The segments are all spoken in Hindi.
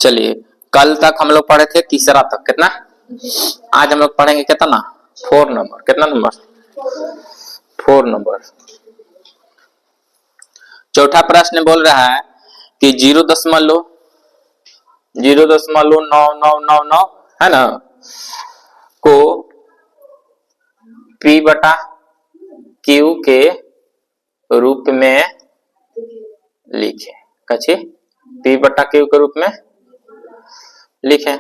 चलिए, कल तक हम लोग पढ़े थे तीसरा तक, कितना? आज हम लोग पढ़ेंगे कितना? 4 नंबर। कितना नंबर? 4 नंबर। चौथा प्रश्न बोल रहा है कि 0.09999 है ना को P बटा Q के रूप में लिखे। कछी P बटा Q के रूप में लिखे।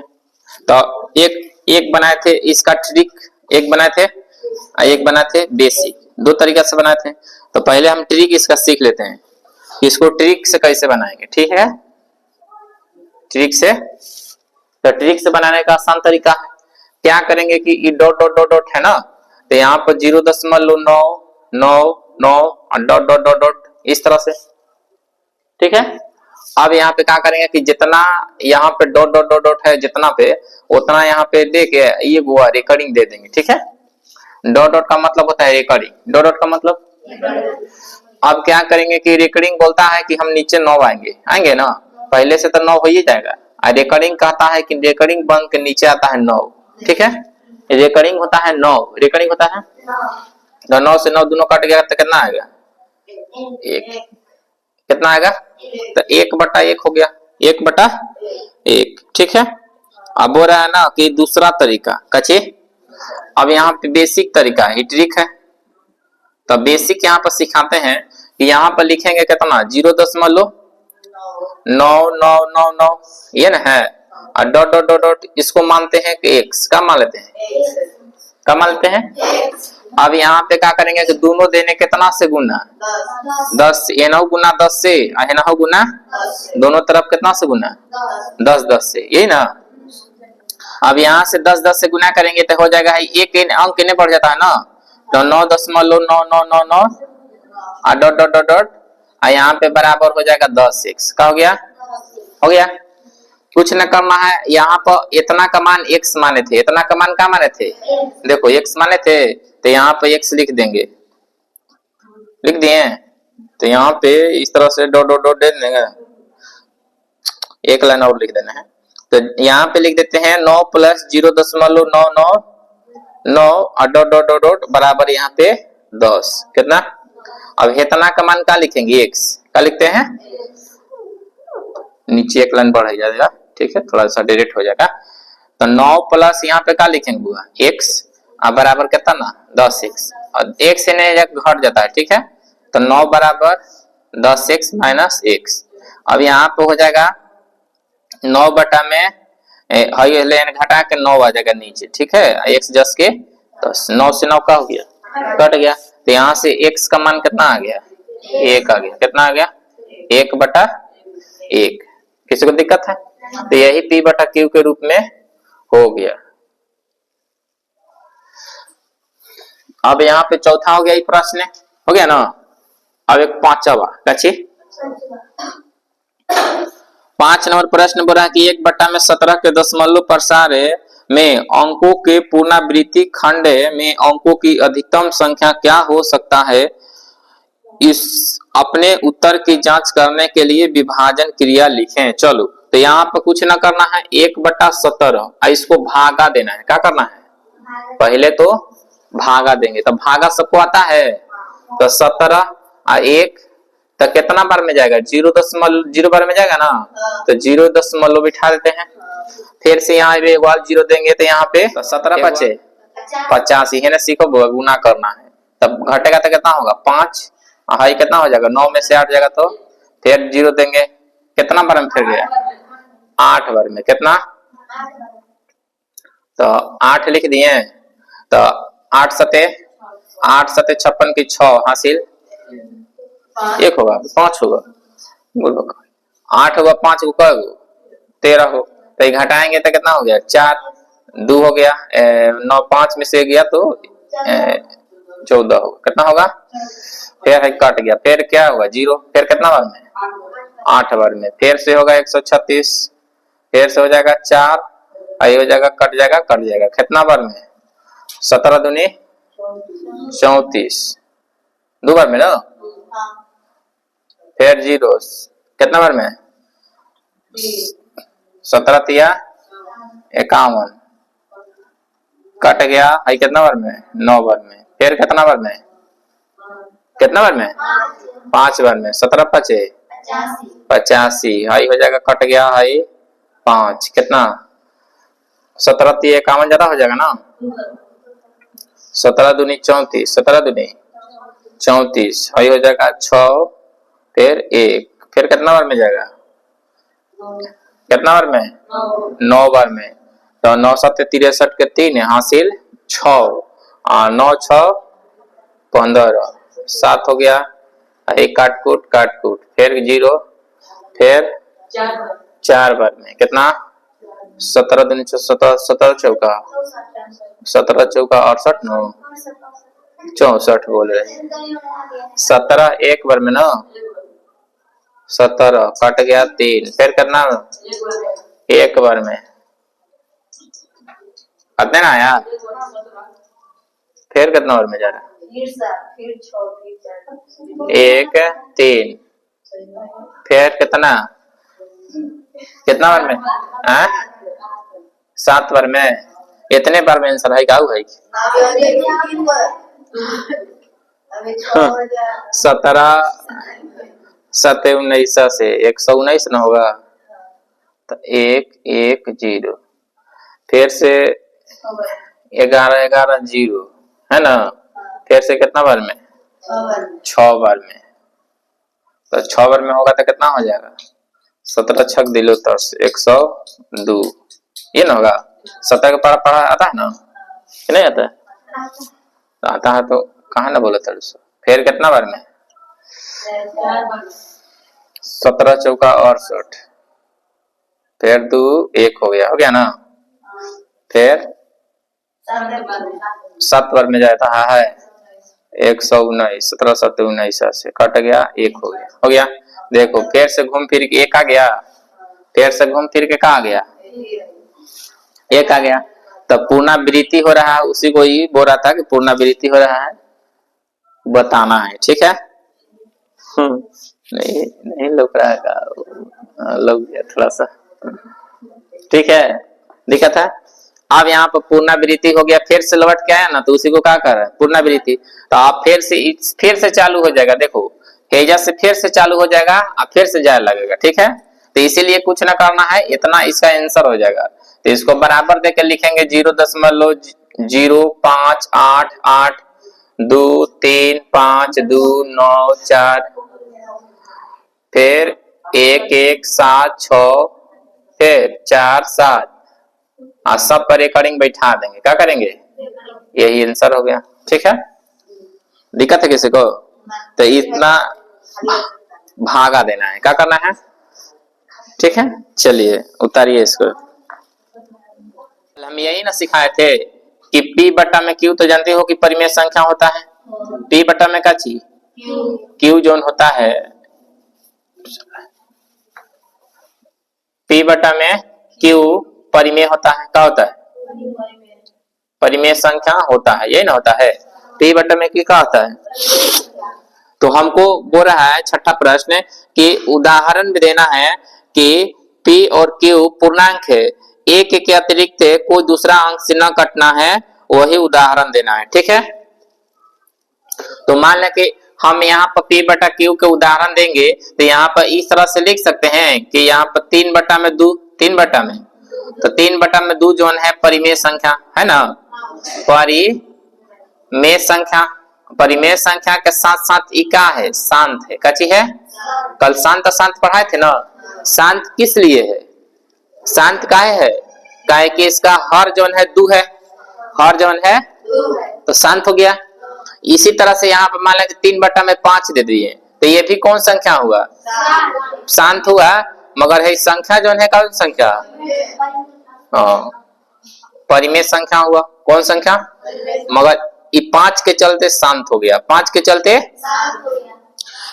तो एक बनाए थे इसका ट्रिक, एक बनाए थे और एक बनाए थे बेसिक। दो तरीका से बनाए थे। तो पहले हम ट्रिक इसका सीख लेते हैं, इसको ट्रिक से कैसे बनाएंगे। ठीक है, ट्रिक से। तो ट्रिक से बनाने का आसान तरीका है, क्या करेंगे कि ये डॉट डॉट डॉट डॉट है ना, तो यहाँ पर 0.999 और डॉट डॉट डॉट डॉट इस तरह से। ठीक है, अब यहाँ पे क्या करेंगे कि जितना यहाँ पे डॉट डॉट डॉट डॉट है जितना पे, उतना यहाँ पे दे के ये गोवा रिकरिंग दे देंगे। ठीक है, डॉट डॉट का मतलब होता है रिकरिंग। डॉट डॉट का मतलब, अब क्या करेंगे कि रिकरिंग बोलता है कि हम नीचे 9 आएंगे ना, पहले से तो 9 हो ही जाएगा। और रिकरिंग कहता है कि रिकरिंग बन के नीचे आता है 9। ठीक है, रिकरिंग होता है 9, रिकरिंग होता है तो 9 से 9 दोनों कट गया तो कितना आएगा? 1। कितना आएगा? तो 1/1 हो गया, 1/1। ठीक है, अब बोल रहा है ना कि दूसरा तरीका कचे। अब यहाँ पे बेसिक तरीका है, ट्रिक है। तो बेसिक यहाँ पर सिखाते हैं कि यहाँ पर लिखेंगे कितना? 0.9999 ये ना है, और डॉट डॉट डॉट डॉट इसको मानते हैं कि x का मान लेते हैं, क्या मान लेते हैं? अब यहाँ पे क्या करेंगे कि दोनों देने कितना से गुना? 10। ये 9 गुना 10 से, ये 9 गुना दोनों तरफ कितना से गुना? 10 से, यही ना। अब यहाँ से 10 से गुना करेंगे तो हो जाएगा, एक अंक कितने बढ़ जाता है ना, तो 9.9999 और डॉट डॉट डॉट डॉट, यहाँ पे बराबर हो जाएगा 10x। का हो गया? हो गया। कुछ न करना है, यहाँ पर इतना का मान x माने थे, इतना का मान क्या माने थे? देखो x माने थे, तो यहाँ पे x लिख देंगे, लिख दिए। तो यहाँ पे इस तरह से डॉट डॉट डॉट दे देंगे, एक लाइन और लिख देना है। तो यहाँ पे लिख देते हैं 9 + 0.999 और डॉट डॉट डॉट डॉट बराबर यहाँ पे 10। कितना? अब इतना का मान क्या लिखेंगे? x का लिखते हैं, नीचे एक लाइन बढ़ जाएगा। ठीक है, थोड़ा सा डायरेक्ट हो जाएगा। तो 9 प्लस यहाँ पे क्या लिखेंगे? x बराबर कितना ना? 10x। और x से नहीं घट जाता है। ठीक है, तो 9 बराबर 10x माइनस x। अब यहाँ पे हो जाएगा 9 बटा में लेन घटा के 9 आ जाएगा नीचे। ठीक है, x जस के 10, 9 से 9 का हो गया, कट गया। तो यहाँ से x का मान कितना आ गया? 1 आ गया। कितना आ गया? 1/1। किसी को दिक्कत है? तो यही P बटा Q के रूप में हो गया। अब यहाँ पे चौथा हो गया, ये प्रश्न हो गया ना। अब एक पांचवा, कच्छी 5 नंबर प्रश्न बोला कि 1/17 के दशमलव प्रसार में अंकों के पुनरावृत्ति खंड में अंकों की अधिकतम संख्या क्या हो सकता है? इस अपने उत्तर की जांच करने के लिए विभाजन क्रिया लिखें। चलो, तो यहाँ पर कुछ ना करना है, 1/17 इसको भागा देना है। क्या करना है? पहले तो भागा देंगे, तो भागा सबको आता है। तो 17 और 1 तो कितना बार में जाएगा? 0 बार में जाएगा ना, तो 0 बिठा देते हैं। फिर से यहाँ पे 0 देंगे, तो यहाँ पे 17 बचे 50 ही है ना। सीखो गुना करना है, तब घटेगा तो कितना होगा? 5। हाई कितना हो जाएगा? 9 में से 8 जाएगा, तो फिर 0 देंगे, कितना बार में फिर गया? 8 बार में। कितना? तो 8 लिख दिए। तो 8 सते 56 की 6 हासिल 1 होगा, 5 होगा, 8 होगा, 5 को 13 हो। तो घटाएंगे तो कितना हो गया? 4, 2 हो गया, 9 5 में से गया तो 14 होगा। कितना होगा? फिर है कट गया, फिर क्या होगा? 0। फिर कितना बार में? 8 बार में। फिर से होगा 136, फिर से हो जाएगा 4, आई हो जाएगा, कट जाएगा, कट जाएगा। कितना बार में? 17 दूनी 34, 2 बार में ना। फिर 0 कितना बार में? 17 तिया 51, कट गया है कितना बार में? 9 बार में। फिर कितना बार में? कितना बार में? 5 बार में। 17 पचे 85, हाई हो जाएगा, कट गया है 5, कितना? 17 तिया 51 ज्यादा हो जाएगा ना। 17 दूनी 34, 17 दूनी 34, हाई हो जाएगा 6, फिर 1, फिर कितना बार में जाएगा? कितना बार में? 9 बार में। तो 9 7 63 के 3 हासिल 6, 9 6 15, 7 हो गया, एक काट कूट, फिर 0, फिर 4 बार में। कितना? 17 दिन 17 17 चौका 17 चौका 68, 9 64 बोल रहे। 17 एक बार में ना, 17 कट गया 3, फिर करना एक बार में, अतने ना आया। फिर कितना बार में जा रहा है? 1 3, फिर कितना बार में? 7 बार में। इतने बार में आंसर है क्या है? 17 7 19 से 119 ना होगा, तो 1 1 0, फिर से 11 11 0 है ना। फिर से कितना बार में? 6 बार में। तो 6 बार में होगा तो कितना हो जाएगा? 17 छक दिलो 102, ये ना होगा। 17 का पढ़ा आता है ना कि नहीं आता है? तो आता है तो कहाँ ना बोला था। फिर कितना बार में? 17 चौका 68, फिर 2 1 हो गया ना। फिर 7 बार में जाता है 119, 17 7 19 से कट गया, 1 हो गया। देखो फिर से घूम फिर के 1 आ गया, फिर से घूम फिर के कहा गया? 1 आ गया। तब पुनरावृत्ति हो रहा है, उसी को ही बोल रहा था कि पुनरावृत्ति हो रहा है, बताना है। ठीक है। नहीं लग रहा है, लग गया थोड़ा सा। ठीक है, दिखा था। अब यहाँ पर पुनरावृत्ति हो गया, फिर से लौट के आया ना, तो उसी को क्या कर रहा है? पुनरावृत्ति। तो आप फिर से चालू हो जाएगा। देखो हेजा से फिर से चालू हो जाएगा और फिर से जाए लगेगा। ठीक है, तो इसीलिए कुछ ना करना है, इतना इसका आंसर हो जाएगा। तो इसको बराबर देकर लिखेंगे 0.05 8 8 2 3 5 2 9 4, फिर 1 1 7 6, फिर 4 7, सब पर रिकॉर्डिंग बैठा देंगे। क्या करेंगे? यही आंसर हो गया। ठीक है, दिक्कत है किसी को? तो इतना भागा देना है, क्या करना है? ठीक है, चलिए उतारिए इसको। हम यही ना सिखाए थे कि P बटा में Q, तो जानते हो कि परिमेय संख्या होता है। P बटा में क्या चीज? Q जोन होता है। P बटा में Q परिमेय होता है। क्या होता है? परिमेय संख्या होता है, यही ना होता है। P बटा में Q क्या होता है? तो हमको बोल रहा है छठा प्रश्न कि उदाहरण भी देना है कि P और Q पूर्णांक है, एक के अतिरिक्त कोई दूसरा अंक से न कटना है, वही उदाहरण देना है। ठीक है, तो मान लें कि हम यहाँ पर P बटा Q के उदाहरण देंगे, तो यहाँ पर इस तरह से लिख सकते हैं कि यहाँ पर 3 बटा में 2, 3 बटा में, तो 3 बटा में 2 जो है परिमेय संख्या है ना। परिमेय संख्या, परिमेय संख्या के साथ साथ ई क्या है? शांत है। कची है? कल शांत अशांत पढ़ाए थे ना। शांत किस लिए है? शांत काहे है? काहे कि इसका हर जौन है 2 है, हर जौन है तो शांत हो गया। इसी तरह से यहाँ पर मान लें 3 बटा में 5 दे दिए, तो ये भी कौन संख्या हुआ? शांत हुआ। मगर है संख्या जो है कौन संख्या? परिमेय संख्या हुआ। कौन संख्या? मगर ये 5 के चलते शांत हो गया, 5 के चलते।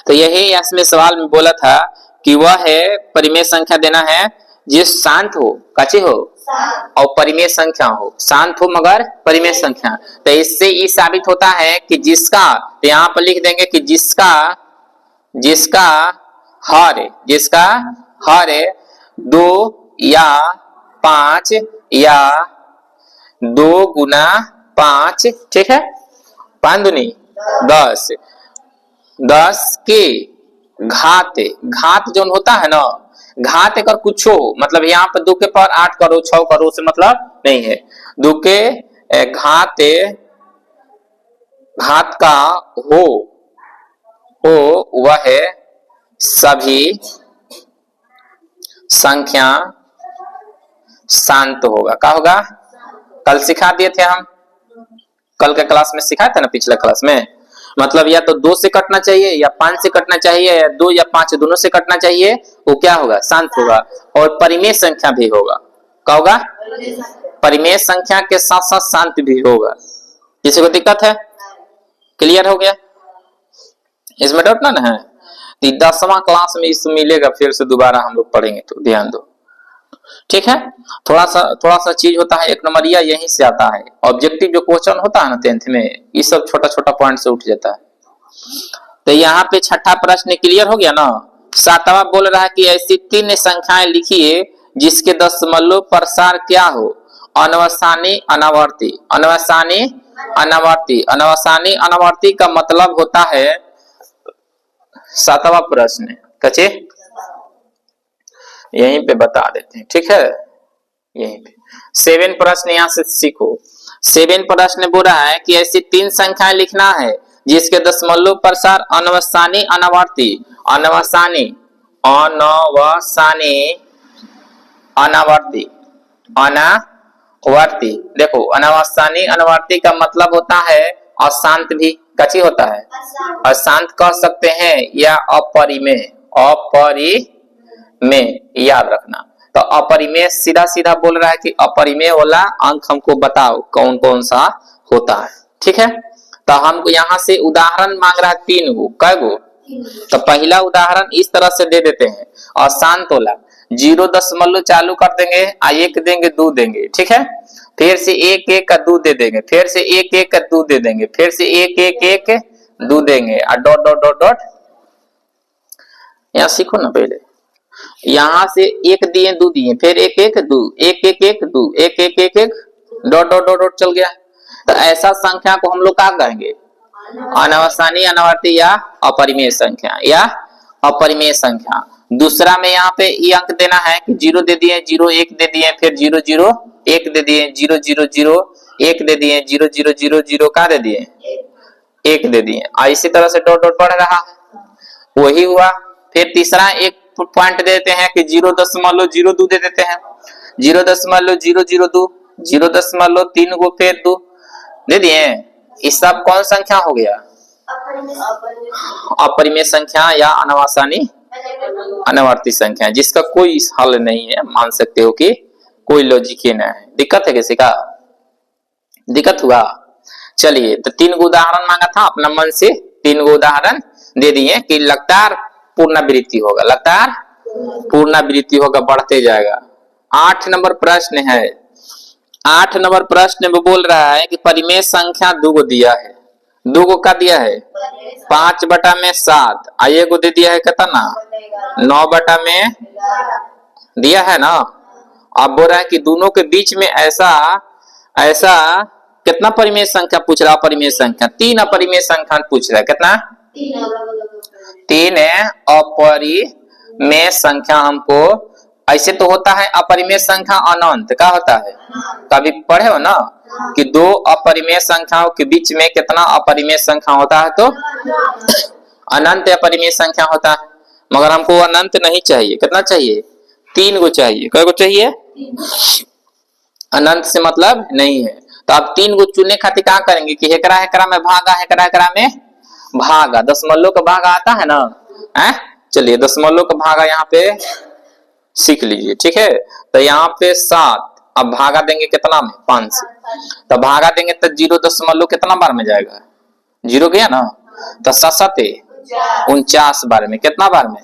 तो यही इसमें सवाल में बोला था कि वह है परिमेय संख्या देना है जिस शांत हो, कच्ची हो और परिमेय संख्या हो, शांत हो मगर परिमेय संख्या। तो इससे ये साबित होता है कि जिसका, तो यहाँ पर लिख देंगे कि जिसका हर 2 या 5 या 2 गुना 5, ठीक है, 5 दूनी 10, 10 के घात जो होता है ना, घात अगर कुछ हो मतलब यहाँ पे 2 के पावर 8 करो 6 करो से मतलब नहीं है। 2 के घात का हो वह सभी संख्या शांत होगा। क्या होगा? कल सिखा दिए थे हम, कल के क्लास में सिखाया था ना, पिछले क्लास में। मतलब या तो 2 से कटना चाहिए या 5 से कटना चाहिए या 2 या 5 दोनों से कटना चाहिए, वो क्या होगा? शांत होगा। और परिमेय संख्या भी होगा। क्या होगा? परिमेय संख्या के साथ साथ शांत भी होगा। किसी को दिक्कत है? क्लियर हो गया? इसमें डाउट ना है? 10वां क्लास में इस मिलेगा, फिर से दोबारा हम लोग पढ़ेंगे, तो ध्यान दो, ठीक है। थोड़ा सा चीज होता है, 1 नंबरिया यहीं से आता है। ऑब्जेक्टिव जो क्वेश्चन होता है ना 10th में, ये सब छोटा छोटा पॉइंट से उठ जाता है। तो यहाँ पे छठा प्रश्न क्लियर हो गया ना। 7वां बोल रहा है कि ऐसी 3 संख्याएं लिखिए जिसके दशमलव प्रसार क्या हो? अनवसानी अनावर्ती। अनवसानी अनावर्ती। अनवसानी अनावर्ती का मतलब होता है 7वां प्रश्न, कचे यहीं पे बता देते हैं, ठीक है। यहीं पे 7 प्रश्न यहां से सीखो। 7 प्रश्न बोल रहा है कि ऐसी 3 संख्याएं लिखना है जिसके दशमलव प्रसार अनवसानी अनावर्ती। अनवसानी अनवसानी अनावर्ती अनावर्ती। देखो अनवसानी अनावर्ती का मतलब होता है अशांत भी, कची होता है अशांत कह सकते हैं, या अपरिमेय। अपरिमेय याद रखना। तो अपरिमेय सीधा सीधा बोल रहा है कि अपरिमेय वाला अंक हमको बताओ कौन कौन सा होता है, ठीक है। तो हमको यहाँ से उदाहरण मांग रहा है 3 गो। कै गो? तो पहला उदाहरण इस तरह से दे देते हैं, अशांत वाला 0 दशमलव चालू कर देंगे, 1 देंगे 2 देंगे, ठीक है। फिर से 1 1 का 2 दे देंगे, फिर से 1 1 का 2 दे देंगे, फिर से 1 1 1 2 देंगे, और डॉट डॉट डॉट डॉट। यहाँ सीखो ना, पहले यहां से 1 दिए 2 दिए, फिर 1 1 2 1 1 1 2 1 1 1 1 डॉट डॉट डॉट डॉट चल गया। तो ऐसा संख्या को हम लोग क्या कहेंगे? अनवसानी अनावर्ती या अपरिमेय संख्या, या अपरिमेय संख्या। दूसरा में यहाँ पे ये अंक देना है कि 0 दे दिए, 0 1 दे दिए, फिर 0 0 1 दे दिए, 0 0 0 1 दे दिए, 0 0 0 0 का दे दिए 1 दे दिए। इसी तरह से डॉट डॉट बढ़ रहा है, वही हुआ। फिर तीसरा एक पॉइंट देते हैं कि 0.02 दे देते हैं, 0.002 0.3 गो फिर 2 दे दिए। इस सब कौन संख्या हो गया? अपरिमेय संख्या या अनवसानी अनावर्ती संख्या, जिसका कोई हल नहीं है। मान सकते हो कि कोई लॉजिक ही नहीं है। दिक्कत है किसी का? दिक्कत हुआ? चलिए, तो 3 गो उदाहरण मांगा था, अपना मन से 3 गो उदाहरण दे दिए कि लगातार पुनरावृत्ति होगा, लगातार पुनरावृत्ति होगा, बढ़ते जाएगा। 8 नंबर प्रश्न है। 8 नंबर प्रश्न में बोल रहा है कि परिमेय संख्या 2 गो दिया है। 2 गो का दिया है 5/7, आइए को दे दिया है कितना 9/में दिया है ना। अब बोल रहा है कि दोनों के बीच में ऐसा कितना परिमेय संख्या पूछ रहा है? अपरिमेय संख्या 3 अपरिमेय संख्या पूछ रहा है। कितना? 3 अपरिमेय संख्या हमको। ऐसे तो होता है अपरिमेय संख्या अनंत। क्या होता है? कभी पढ़े हो ना कि 2 अपरिमेय संख्याओं के बीच में कितना अपरिमेय संख्या होता है? तो अनंत अपरिमेय संख्या होता है। मगर हमको अनंत नहीं चाहिए। कितना चाहिए? 3 गो चाहिए। कै गो चाहिए? अनंत से मतलब नहीं है। तो आप 3 गो चुनने खातिर क्या करेंगे कि हेकरा हेकरा में भागा, हेकरा हेकरा में भागा। दशमलव का भागा आता है ना, है? चलिए दशमलव का भागा यहाँ पे सीख लीजिए, ठीक है। तो यहाँ पे 7, अब भागा देंगे कितना में? 5 से। तो भागा देंगे तो 0 दशमलव कितना बार में जाएगा? 0 गया ना। तो 7 49 बार में। कितना बार में?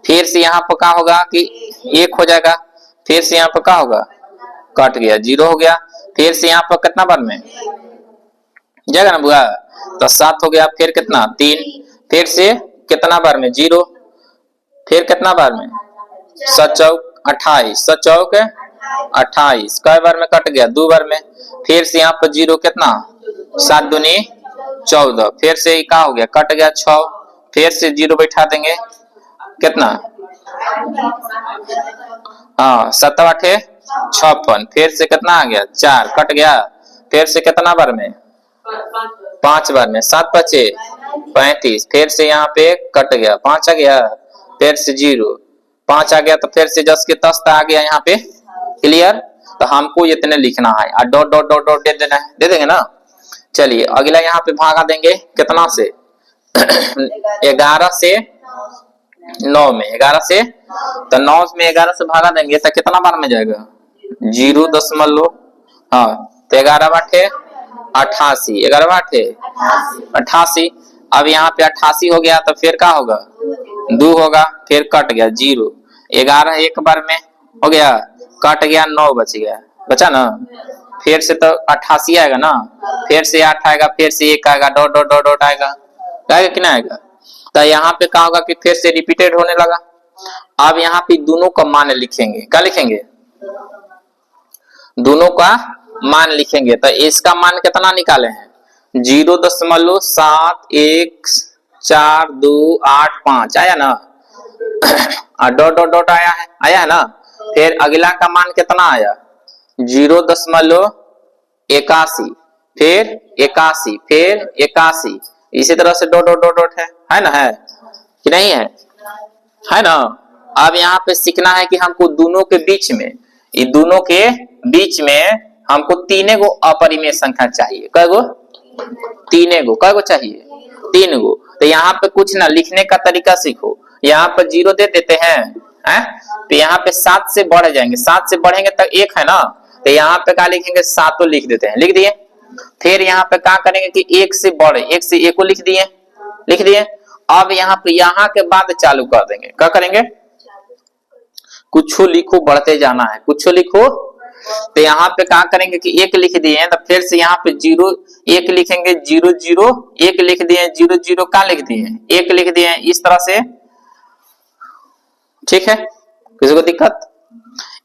फिर से यहाँ पर क्या होगा कि 1 हो जाएगा, फिर से यहाँ पर क्या होगा? कट गया, 0 हो गया। फिर से यहाँ पर कितना बार में जाएगा ना बुआ? तो 7 हो गया, फिर कितना? 3, फिर से कितना बार में? 0, फिर कितना बार में? 7 चौक 28, 7 चौक 28, कई बार में कट गया? 2 बार में। फिर से यहाँ पर जीरो कितना? 7 दूनी 14, फिर से क्या हो गया? कट गया 6, फिर से जीरो बैठा देंगे, कितना? हाँ 7 8 56, फिर से कितना आ गया? 4, कट गया, फिर से कितना बार में? 5 बार में। 7 5 35, फिर से यहाँ पे कट गया, 5 आ गया, फिर से जीरो, 5 आ गया, तो फिर से 10 के 10 आ गया यहाँ पे। क्लियर? तो हमको इतने लिखना है और डॉट डॉट डॉट डॉट दे देना है, दे देंगे ना। चलिए अगला यहाँ पे भागा देंगे कितना से? 11 से 9 में, 11 से, तो 9 में 11 से भागा देंगे तो कितना बार में जाएगा? 0., हाँ, तो 11 बाटे 88, 11 बाटे 88। अब यहाँ पे 88 हो गया, तो फिर क्या होगा? 2 होगा, फिर कट गया 0, 11 एक बार में हो गया, कट गया, 9 बच गया, बचा ना। फिर से तो 88 आएगा ना, फिर से 8 आएगा, फिर से 1 आएगा, डॉट डॉट डॉट डॉट आएगा, कि नहीं आएगा? तो यहाँ पे क्या होगा कि फिर से रिपीटेड होने लगा। अब यहाँ पे दोनों का मान लिखेंगे, क्या लिखेंगे? दोनों का मान लिखेंगे। तो इसका मान कितना निकाले हैं? 0.714285 आया ना, डॉट डॉट डॉट आया है, आया ना। फिर अगला का मान कितना आया? 0.81, फिर 81, फिर 81, इसी तरह से डॉट डॉट डॉट डॉट है ना, है कि नहीं है? है ना। अब यहाँ पे सीखना है कि हमको दोनों के बीच में, ये दोनों के बीच में हमको 3 गो अपरिमेय संख्या चाहिए। कै गो? 3 गो। कै गो चाहिए? 3 गो। तो यहाँ पे कुछ ना, लिखने का तरीका सीखो। यहाँ पर 0 दे देते हैं, तो यहाँ पे 7 से बढ़ जाएंगे, 7 से बढ़ेंगे तक 1 है ना, तो यहाँ पे क्या लिखेंगे? 7 लिख देते हैं, लिख दिए। फिर यहाँ पे क्या करेंगे कि 1 से बढ़े, 1 से 1 को लिख दिए, लिख दिए। अब यहाँ पे यहाँ के बाद चालू कर देंगे, क्या करेंगे? कुछ लिखो, बढ़ते जाना है, कुछ लिखो। तो यहाँ पे क्या करेंगे कि 1 लिख दिए, तो फिर से यहाँ पे 0 1 लिखेंगे, 0 0 1 लिख दिए, 0 0 का लिख दिए, 1 लिख दिए, इस तरह से। ठीक है, किसी को दिक्कत?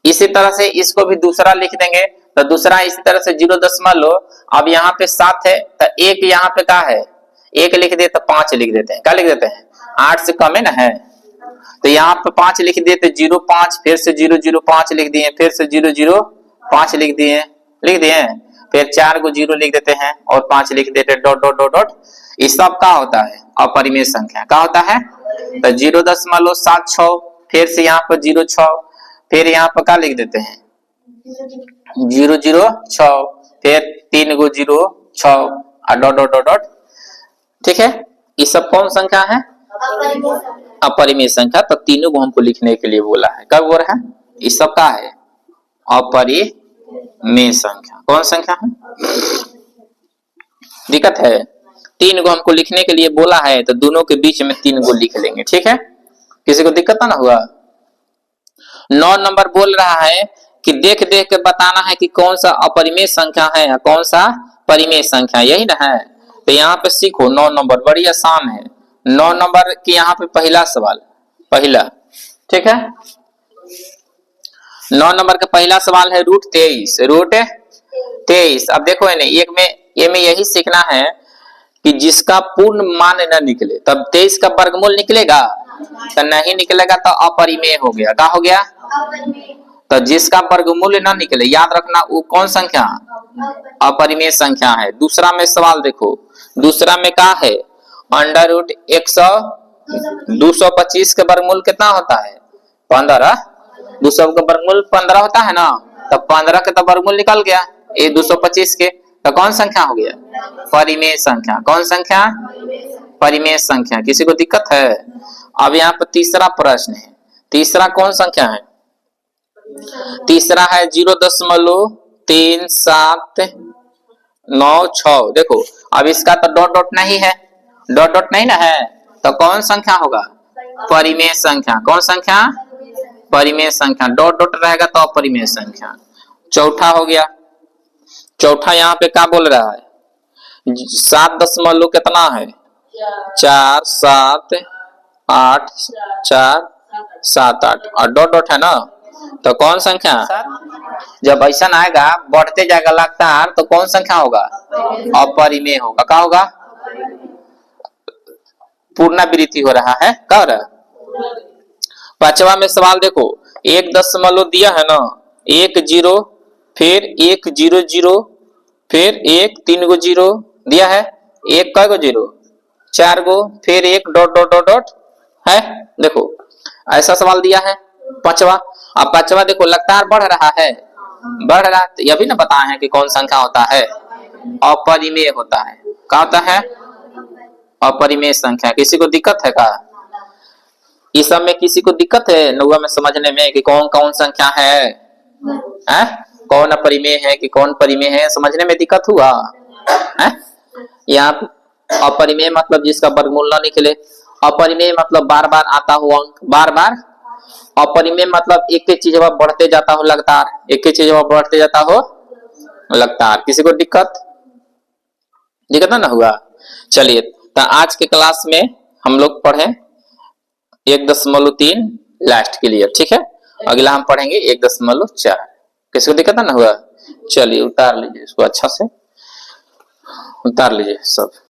इसी तरह से इसको भी दूसरा लिख देंगे, तो दूसरा इसी तरह से 0. अब यहाँ पे 7 है, तो 1 यहाँ पे क्या है? 1 लिख दिए, तो 5 लिख देते हैं, क्या लिख देते हैं? 8 से कम है ना, है, तो यहाँ पे 5 लिख दिए, तो 0 5, फिर से 0 0 5 लिख दिए, फिर से 0 0 5 लिख दिए, लिख दिए, फिर 4 को 0 लिख देते हैं और 5 लिख देते हैं, डॉट डॉट डॉट डॉट। इस सब क्या होता है? अपरिमेय संख्या। क्या होता है? तो 0.76, फिर से यहाँ पर 0 6, फिर यहाँ पर क्या लिख देते हैं? 0 0 6, फिर 3 गो 0 6 और डॉट डॉट डॉट डॉट। ठीक है, ये सब कौन संख्या है? अपरिमेय संख्या। तो तीनों को हमको लिखने के लिए बोला है, कब बोल रहा है? ये सब का है? अपरिमेय संख्या। कौन संख्या है? दिक्कत है? 3 को हमको लिखने के लिए बोला है, तो दोनों के बीच में 3 को लिख लेंगे। ठीक है, किसी को दिक्कत ना हुआ? 9 नंबर बोल रहा है कि देख देख के बताना है कि कौन सा अपरिमेय संख्या है या कौन सा परिमेय संख्या, यही ना है। तो यहाँ पे सीखो 9 नंबर, बड़ी आसान है। 9 नंबर की यहाँ पे पहला सवाल, पहला, ठीक है। 9 नंबर का पहला सवाल है √23, √23। अब देखो ये में यही सीखना है कि जिसका पूर्ण मान न निकले, तब 23 का वर्गमूल निकलेगा, तो नहीं निकलेगा तो अपरिमेय हो गया। क्या हो गया? तो जिसका वर्गमूल न निकले, याद रखना वो कौन संख्या? अपरिमेय संख्या है। दूसरा में सवाल देखो, दूसरा में क्या है? √100, 225 के वर्गमूल कितना होता है? 15। 200 का वर्गमूल 15 होता है ना, तो 15 के तो वर्गमूल निकल गया, ये 225 के, तो कौन संख्या हो गया? परिमेय संख्या। कौन संख्या? परिमेय संख्या। किसी को दिक्कत है? अब यहाँ पर तीसरा प्रश्न है, तीसरा कौन संख्या है? तीसरा है 0.3796। देखो अब इसका तो डॉट डॉट नहीं है, डॉट डॉट नहीं ना है, तो कौन संख्या होगा? परिमेय संख्या। कौन संख्या? परिमेय संख्या। डॉट डॉट रहेगा तो अपरिमेय संख्या। चौथा हो गया, चौथा यहाँ पे क्या बोल रहा है? 7 कितना है? 4 7 8 4 7 8 और डॉट डॉट है ना, तो कौन संख्या जब ऐसा आएगा बढ़ते जाएगा लगातार तो कौन संख्या होगा? अपरिमेय होगा। क्या होगा? पुनरावृत्ति हो रहा है। क्या हो रहा है? पांचवा में सवाल देखो, 1 दिया है ना, 1 0 फिर 1 0 0 फिर 1 3 गो 0 दिया है। 1 कै गो 0? 4 गो, फिर 1 डॉट डॉट डॉट डॉट है। देखो ऐसा सवाल दिया है पांचवा। अब पांचवा देखो लगातार बढ़ रहा है, बढ़ रहा है। यह भी ना बताए हैं कि कौन संख्या होता है? अपरिमेय होता है। क्या होता है? अपरिमेय संख्या। किसी को दिक्कत है क्या इस सब में? किसी को दिक्कत है नौवा में समझने में कि कौन कौन संख्या है? कौन अपरिमेय है कि कौन परिमेय है, समझने में दिक्कत हुआ है? यहाँ अपरिमेय मतलब जिसका वर्गमूल न निकले, अपरिमेय मतलब बार बार आता हो अंक, बार बार। अपरिमेय मतलब एक ही चीज बढ़ते जाता हो लगातार, एक ही चीज बढ़ते जाता हो लगातार। किसी को दिक्कत ना हुआ? चलिए, तो आज के क्लास में हम लोग पढ़े 1.3 लास्ट के लिए, ठीक है। अगला हम पढ़ेंगे 1.4। किसी को दिक्कत ना हुआ? चलिए उतार लीजिए इसको, अच्छा से उतार लीजिए सब।